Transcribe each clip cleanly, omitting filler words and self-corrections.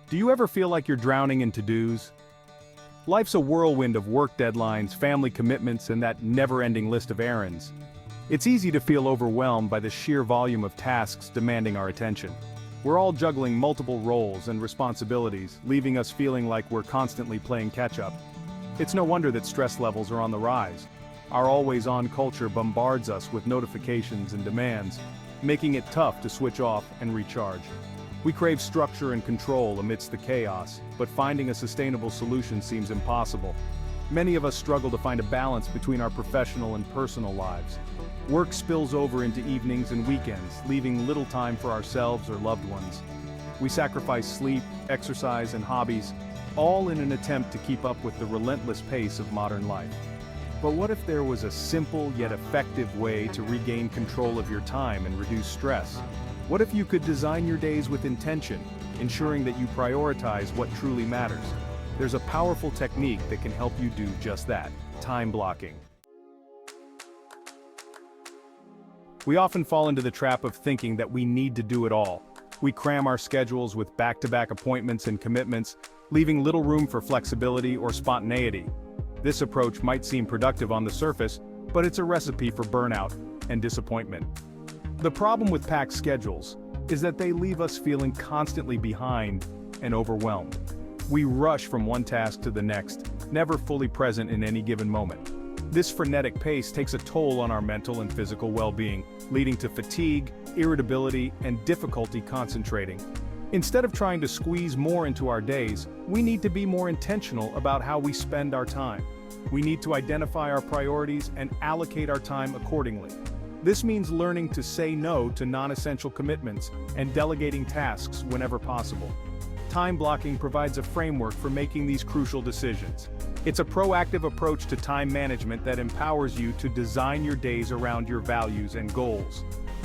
Do you ever feel like you're drowning in to-dos? Life's a whirlwind of work deadlines, family commitments, and that never-ending list of errands. It's easy to feel overwhelmed by the sheer volume of tasks demanding our attention. We're all juggling multiple roles and responsibilities, leaving us feeling like we're constantly playing catch-up. It's no wonder that stress levels are on the rise. Our always-on culture bombards us with notifications and demands, making it tough to switch off and recharge. We crave structure and control amidst the chaos, but finding a sustainable solution seems impossible. Many of us struggle to find a balance between our professional and personal lives. Work spills over into evenings and weekends, leaving little time for ourselves or loved ones. We sacrifice sleep, exercise, and hobbies, all in an attempt to keep up with the relentless pace of modern life. But what if there was a simple yet effective way to regain control of your time and reduce stress? What if you could design your days with intention, ensuring that you prioritize what truly matters? There's a powerful technique that can help you do just that: time blocking. We often fall into the trap of thinking that we need to do it all. We cram our schedules with back-to-back appointments and commitments, leaving little room for flexibility or spontaneity. This approach might seem productive on the surface, but it's a recipe for burnout and disappointment. The problem with packed schedules is that they leave us feeling constantly behind and overwhelmed. We rush from one task to the next, never fully present in any given moment. This frenetic pace takes a toll on our mental and physical well-being, leading to fatigue, irritability, and difficulty concentrating. Instead of trying to squeeze more into our days, we need to be more intentional about how we spend our time. We need to identify our priorities and allocate our time accordingly. This means learning to say no to non-essential commitments and delegating tasks whenever possible. Time blocking provides a framework for making these crucial decisions. It's a proactive approach to time management that empowers you to design your days around your values and goals.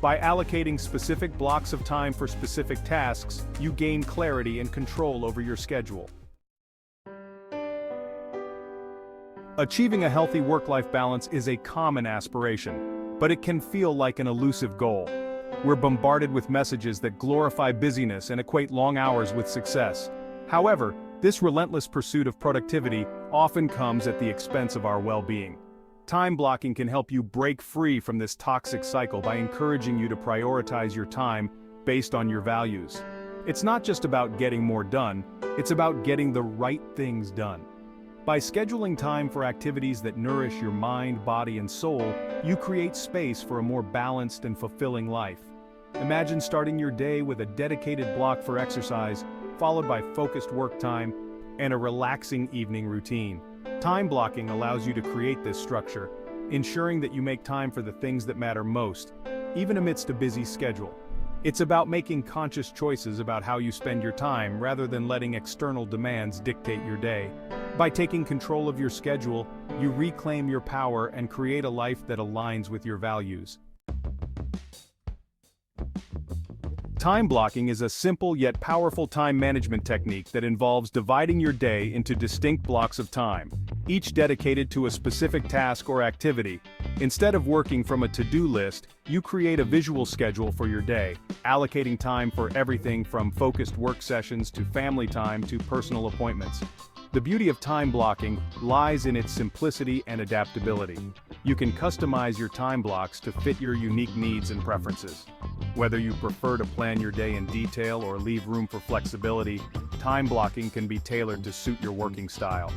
By allocating specific blocks of time for specific tasks, you gain clarity and control over your schedule. Achieving a healthy work-life balance is a common aspiration, but it can feel like an elusive goal. We're bombarded with messages that glorify busyness and equate long hours with success. However, this relentless pursuit of productivity often comes at the expense of our well-being. Time blocking can help you break free from this toxic cycle by encouraging you to prioritize your time based on your values. It's not just about getting more done, it's about getting the right things done. By scheduling time for activities that nourish your mind, body, and soul, you create space for a more balanced and fulfilling life. Imagine starting your day with a dedicated block for exercise, followed by focused work time, and a relaxing evening routine. Time blocking allows you to create this structure, ensuring that you make time for the things that matter most, even amidst a busy schedule. It's about making conscious choices about how you spend your time rather than letting external demands dictate your day. By taking control of your schedule, you reclaim your power and create a life that aligns with your values. Time blocking is a simple yet powerful time management technique that involves dividing your day into distinct blocks of time, each dedicated to a specific task or activity. Instead of working from a to-do list, you create a visual schedule for your day, allocating time for everything from focused work sessions to family time to personal appointments. The beauty of time blocking lies in its simplicity and adaptability. You can customize your time blocks to fit your unique needs and preferences. Whether you prefer to plan your day in detail or leave room for flexibility, time blocking can be tailored to suit your working style.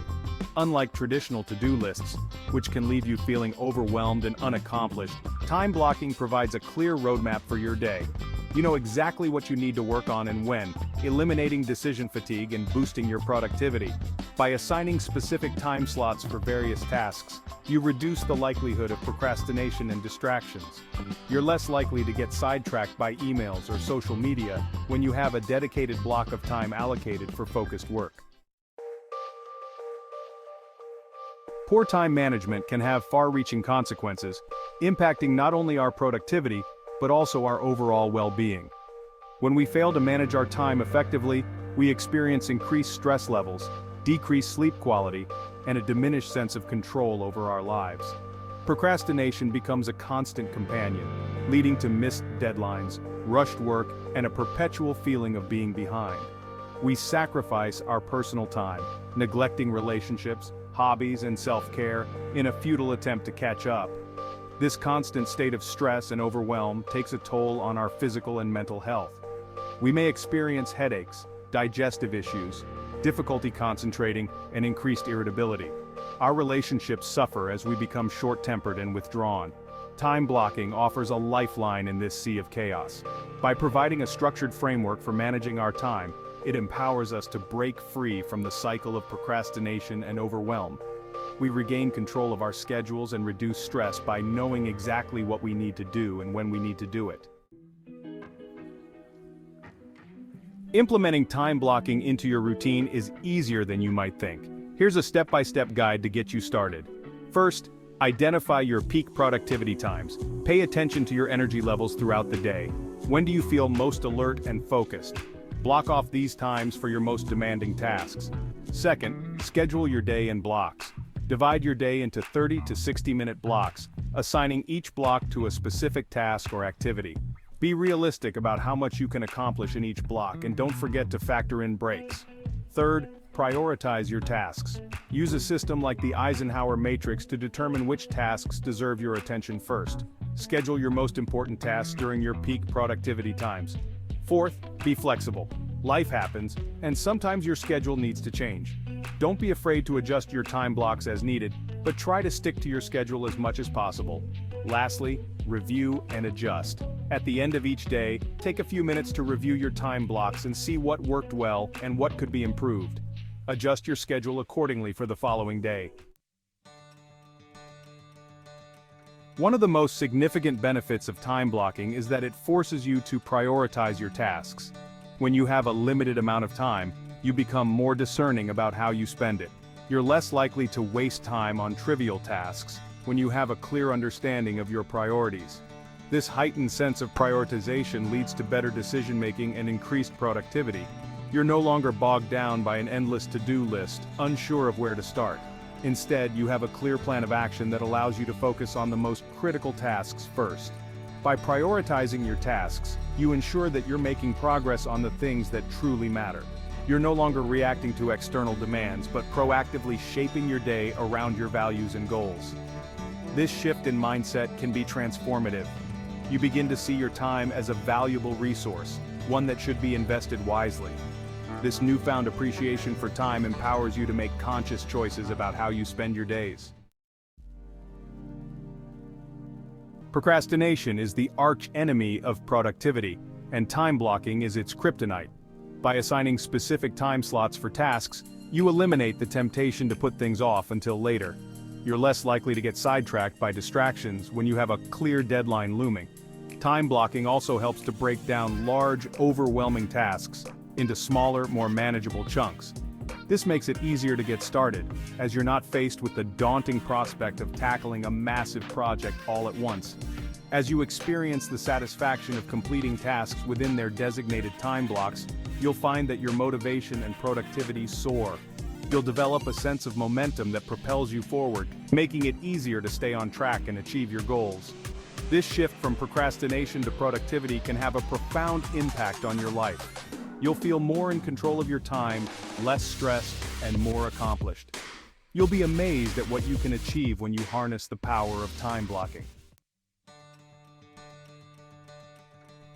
Unlike traditional to-do lists, which can leave you feeling overwhelmed and unaccomplished, time blocking provides a clear roadmap for your day. You know exactly what you need to work on and when, eliminating decision fatigue and boosting your productivity. By assigning specific time slots for various tasks, you reduce the likelihood of procrastination and distractions. You're less likely to get sidetracked by emails or social media when you have a dedicated block of time allocated for focused work. Poor time management can have far-reaching consequences, impacting not only our productivity, but also our overall well-being. When we fail to manage our time effectively, we experience increased stress levels, decreased sleep quality, and a diminished sense of control over our lives. Procrastination becomes a constant companion, leading to missed deadlines, rushed work, and a perpetual feeling of being behind. we sacrifice our personal time, neglecting relationships, hobbies, and self-care in a futile attempt to catch up. This constant state of stress and overwhelm takes a toll on our physical and mental health. We may experience headaches, digestive issues, difficulty concentrating, and increased irritability. Our relationships suffer as we become short-tempered and withdrawn. Time blocking offers a lifeline in this sea of chaos. By providing a structured framework for managing our time, it empowers us to break free from the cycle of procrastination and overwhelm. We regain control of our schedules and reduce stress by knowing exactly what we need to do and when we need to do it. Implementing time blocking into your routine is easier than you might think. Here's a step-by-step guide to get you started. First, identify your peak productivity times. Pay attention to your energy levels throughout the day. When do you feel most alert and focused? Block off these times for your most demanding tasks. Second, schedule your day in blocks. Divide your day into 30 to 60-minute blocks, assigning each block to a specific task or activity. Be realistic about how much you can accomplish in each block, and don't forget to factor in breaks. Third, prioritize your tasks. Use a system like the Eisenhower Matrix to determine which tasks deserve your attention first. Schedule your most important tasks during your peak productivity times. Fourth, be flexible. Life happens, and sometimes your schedule needs to change. Don't be afraid to adjust your time blocks as needed, but try to stick to your schedule as much as possible. Lastly, review and adjust. At the end of each day, take a few minutes to review your time blocks and see what worked well and what could be improved. Adjust your schedule accordingly for the following day. One of the most significant benefits of time blocking is that it forces you to prioritize your tasks. When you have a limited amount of time, you become more discerning about how you spend it. You're less likely to waste time on trivial tasks when you have a clear understanding of your priorities. This heightened sense of prioritization leads to better decision-making and increased productivity. You're no longer bogged down by an endless to-do list, unsure of where to start. Instead, you have a clear plan of action that allows you to focus on the most critical tasks first. By prioritizing your tasks, you ensure that you're making progress on the things that truly matter. You're no longer reacting to external demands, but proactively shaping your day around your values and goals. This shift in mindset can be transformative. You begin to see your time as a valuable resource, one that should be invested wisely. This newfound appreciation for time empowers you to make conscious choices about how you spend your days. Procrastination is the arch-enemy of productivity, and time blocking is its kryptonite. By assigning specific time slots for tasks, you eliminate the temptation to put things off until later. You're less likely to get sidetracked by distractions when you have a clear deadline looming. Time blocking also helps to break down large, overwhelming tasks into smaller, more manageable chunks. This makes it easier to get started, as you're not faced with the daunting prospect of tackling a massive project all at once. As you experience the satisfaction of completing tasks within their designated time blocks, you'll find that your motivation and productivity soar. You'll develop a sense of momentum that propels you forward, making it easier to stay on track and achieve your goals. This shift from procrastination to productivity can have a profound impact on your life. You'll feel more in control of your time, less stressed, and more accomplished. You'll be amazed at what you can achieve when you harness the power of time blocking.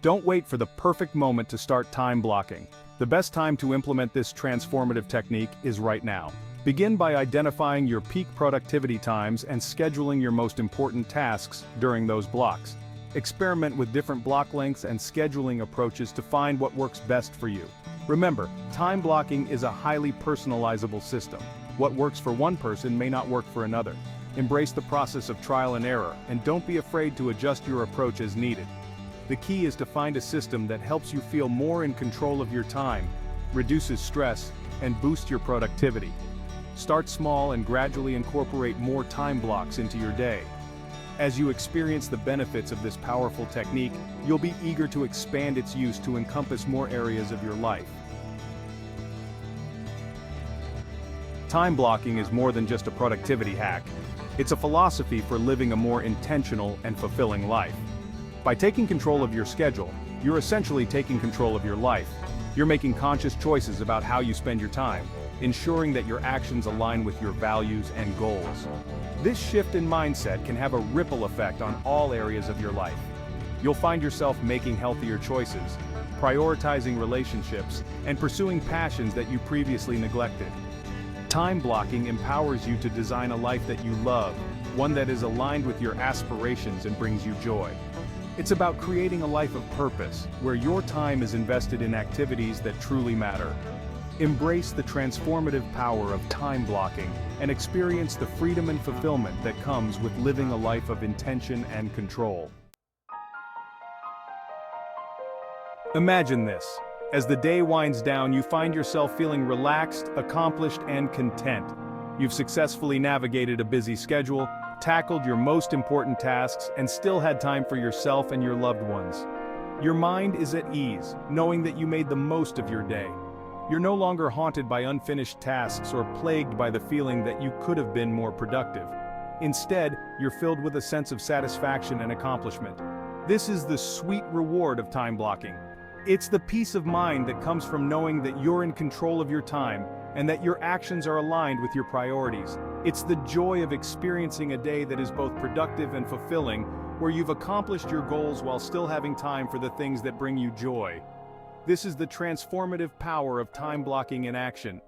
Don't wait for the perfect moment to start time blocking. The best time to implement this transformative technique is right now. Begin by identifying your peak productivity times and scheduling your most important tasks during those blocks. Experiment with different block lengths and scheduling approaches to find what works best for you. Remember, time blocking is a highly personalizable system. What works for one person may not work for another. Embrace the process of trial and error, and don't be afraid to adjust your approach as needed. The key is to find a system that helps you feel more in control of your time, reduces stress, and boosts your productivity. Start small and gradually incorporate more time blocks into your day. As you experience the benefits of this powerful technique, you'll be eager to expand its use to encompass more areas of your life. Time blocking is more than just a productivity hack. It's a philosophy for living a more intentional and fulfilling life. By taking control of your schedule, you're essentially taking control of your life. You're making conscious choices about how you spend your time, ensuring that your actions align with your values and goals. This shift in mindset can have a ripple effect on all areas of your life. You'll find yourself making healthier choices, prioritizing relationships, and pursuing passions that you previously neglected. Time blocking empowers you to design a life that you love, one that is aligned with your aspirations and brings you joy. It's about creating a life of purpose, where your time is invested in activities that truly matter. Embrace the transformative power of time blocking and experience the freedom and fulfillment that comes with living a life of intention and control. Imagine this. As the day winds down, you find yourself feeling relaxed, accomplished, and content. You've successfully navigated a busy schedule, tackled your most important tasks, and still had time for yourself and your loved ones. Your mind is at ease, knowing that you made the most of your day. You're no longer haunted by unfinished tasks or plagued by the feeling that you could have been more productive. Instead, you're filled with a sense of satisfaction and accomplishment. This is the sweet reward of time blocking. It's the peace of mind that comes from knowing that you're in control of your time and that your actions are aligned with your priorities. It's the joy of experiencing a day that is both productive and fulfilling, where you've accomplished your goals while still having time for the things that bring you joy. This is the transformative power of time blocking in action.